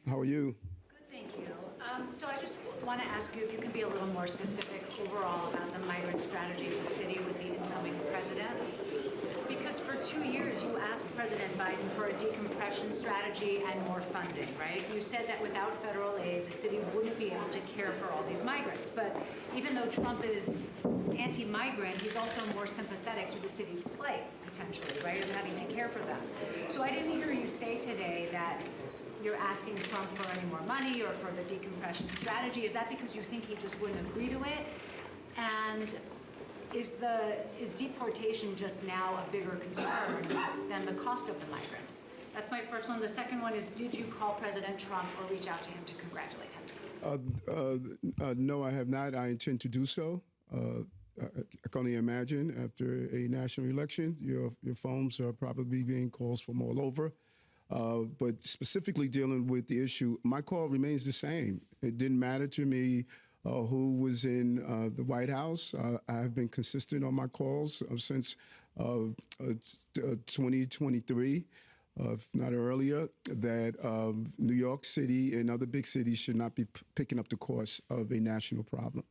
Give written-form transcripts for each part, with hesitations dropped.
How are you? Good, thank you. So I just want to ask you if you can be a little more specific overall about the migrant strategy of the city with the incoming president. Because for 2 years you asked President Biden for a decompression strategy and more funding, right? You said that without federal aid, the city wouldn't be able to care for all these migrants. But even though Trump is anti-migrant, he's also more sympathetic to the city's plight, potentially, right, of having to care for them. So I didn't hear you say today that you're asking Trump for any more money or for the decompression strategy. Is that because you think he just wouldn't agree to it? And is deportation just now a bigger concern than the cost of the migrants? That's my first one. The second one is, did you call President Trump or reach out to him to congratulate him? No, I have not. I intend to do so. I can only imagine after a national election, your phones are probably being calls from all over. But specifically dealing with the issue, my call remains the same. It didn't matter to me who was in the White House. I have been consistent on my calls since 2023, if not earlier, that New York City and other big cities should not be picking up the course of a national problem.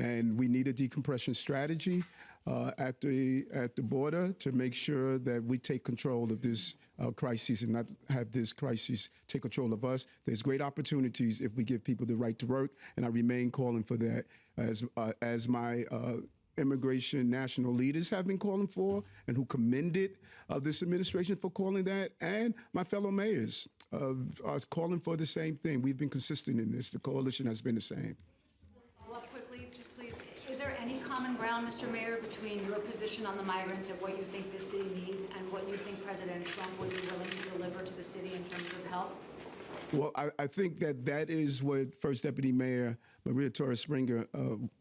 And we need a decompression strategy at the border to make sure that we take control of this crisis and not have this crisis take control of us. There's great opportunities if we give people the right to work, and I remain calling for that as my immigration national leaders have been calling for and who commended this administration for calling that, and my fellow mayors are calling for the same thing. We've been consistent in this. The coalition has been the same. Is there any common ground, Mr. Mayor, between your position on the migrants and what you think the city needs and what you think President Trump would be willing to deliver to the city in terms of help? Well, I think that is what First Deputy Mayor Maria Torres Springer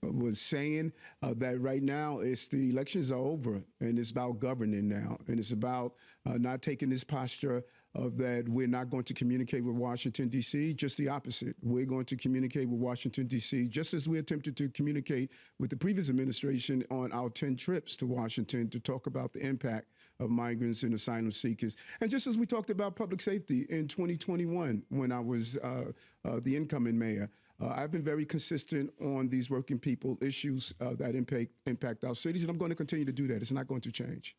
was saying, that right now the elections are over and it's about governing now. And it's about not taking this posture of that we're not going to communicate with Washington, D.C., just the opposite. We're going to communicate with Washington, D.C., just as we attempted to communicate with the previous administration on our 10 trips to Washington to talk about the impact of migrants and asylum seekers. And just as we talked about public safety in 2021 when I was the incoming mayor. I've been very consistent on these working people issues that impact our cities, and I'm going to continue to do that. It's not going to change.